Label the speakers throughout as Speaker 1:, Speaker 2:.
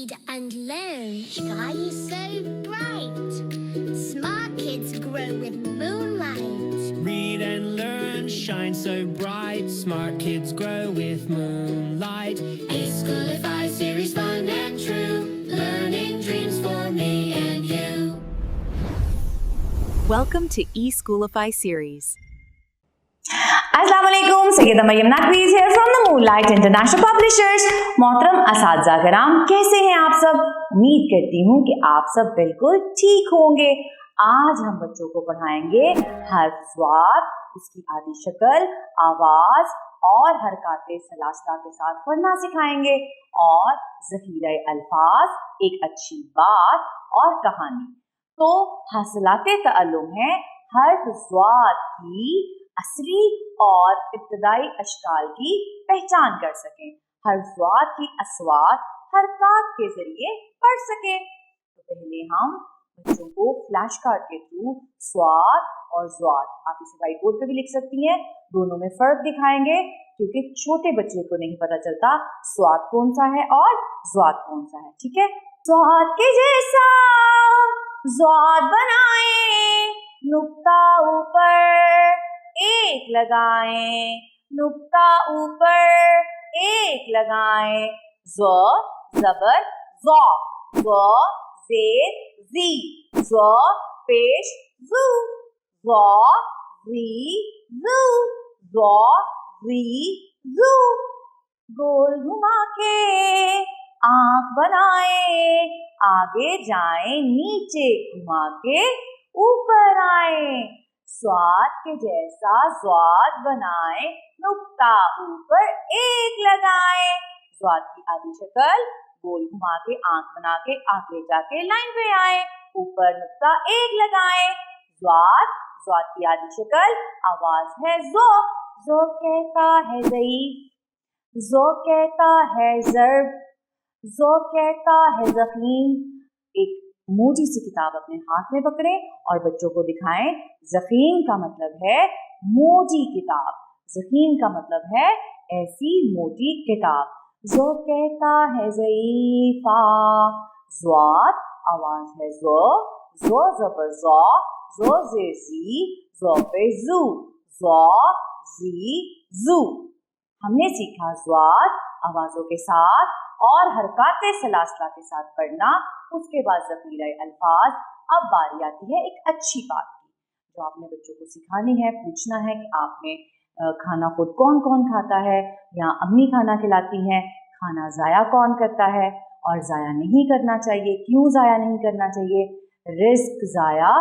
Speaker 1: Read and learn, shine so bright. Smart kids grow with moonlight.
Speaker 2: Read and learn, shine so bright. Smart kids grow with moonlight. eSchoolify series, fun and true. Learning dreams for me and you.
Speaker 3: Welcome to eSchoolify series.
Speaker 4: अस्सलाम वालेकुम, Syeda Maryam नकवीज here from the Moonlight International Publishers। मोहतरम असातिज़ा कराम, कैसे हैं आप सब? उम्मीद करती हूँ कि आप सब बिल्कुल ठीक होंगे। आज हम बच्चों को पढ़ाएंगे हर्फ ज़्वाद, उसकी आदि शक्ल, आवाज और हरकाते सलासला के साथ पढ़ना सिखाएंगे, और ज़ख़ीरा अल्फाज, एक अच्छी बात और कहानी। तो हासिलाते तअल्लुम है हर्फ ज़्वाद की असली और इब्तदाई अशकाल की पहचान कर सकें, हर्फ ज़्वाद की अस्वात हरकत के जरिए पढ़ सकें। तो पहले हम बच्चों को फ्लैश कार्ड के थ्रू स्वाद और ज़्वाद, आप इसे व्हाइट बोर्ड पे भी लिख सकती हैं, दोनों में फर्क दिखाएंगे, क्योंकि छोटे बच्चे को नहीं पता चलता स्वाद कौन सा है और ज़्वाद कौन सा है। ठीक है, स्वाद के जैसा ज़्वाद बनाएं, नुक्ता ऊपर एक लगाएं, नुक्ता ऊपर एक लगाएं। ज़ ज़बर ज़ौ, ज़ ज़ेर ज़ी, ज़ पेश ज़ू, ज़ ज़ी ज़ू, ज़ ज़ी ज़ू। गोल घुमा के आँख बनाएं, आगे जाएं, नीचे घुमा के ऊपर आए। स्वाद के जैसा ज़्वाद बनाएं, नुक्ता ऊपर एक लगाएं। ज़्वाद की आदि शक्ल, गोल घुमा के आंख बना के आगे जाके लाइन पे आए, ऊपर नुक्ता एक लगाएं। ज़्वाद की आदि शक्ल, आवाज है ज़ो, ज़ो कहता है ज़ईफ, ज़ो कहता है ज़र्ब, ज़ो कहता है ज़ख़ीम। एक मोटी सी किताब अपने हाथ में पकड़ें और बच्चों को दिखाएं। ज़ख़ीम का मतलब है मोटी किताब, ज़ख़ीम का मतलब है ऐसी मोटी किताब। ज़ो कहता है ज़ईफ़ा, ज़्वाद आवाज है ज़ो, ज़ो ज़बर ज़ौ, ज़ो ज़ेर ज़ी, ज़ो पे ज़ू, ज़ो ज़ी ज़ू। हमने सीखा ज़्वाद आवाज़ों के साथ और हरकाते सलासला के साथ पढ़ना। उसके बाद ज़ख़ीरा अल्फाज। अब बारी आती है एक अच्छी बात की, जो आपने बच्चों को सिखानी है। पूछना है कि आप में खाना खुद कौन कौन खाता है, या अम्मी खाना खिलाती हैं, खाना ज़ाया कौन करता है और ज़ाया नहीं करना चाहिए, क्यों ज़ाया नहीं करना चाहिए, रिज़्क ज़ाया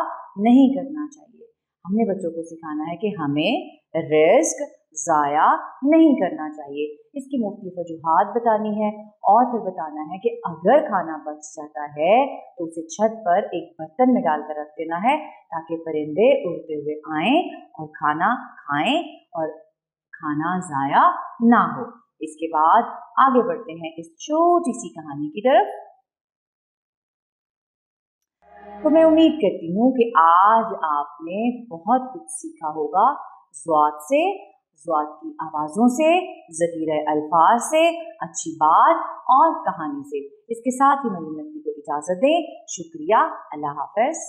Speaker 4: नहीं करना चाहिए। हमने बच्चों को सिखाना है कि हमें रिज़्क ज़ाया नहीं करना चाहिए। इसकी मुख्तलिफ वजूहात बतानी है, और फिर बताना है कि अगर खाना बच जाता है तो उसे छत पर एक बर्तन में डालकर रख देना है, ताकि परिंदे उड़ते हुए आएं और खाना खाएं और खाना ज़ाया ना हो। इसके बाद आगे बढ़ते हैं इस छोटी सी कहानी की तरफ। तो मैं उम्मीद करती हूँ कि आज आपने बहुत कुछ सीखा होगा ज़्वाद से, ज़्वाद की आवाज़ों से, ज़ख़ीरा अल्फाज से, अच्छी बात और कहानी से। इसके साथ ही मरियम नकवी को इजाज़त दें। शुक्रिया, अल्लाह हाफ़िज़।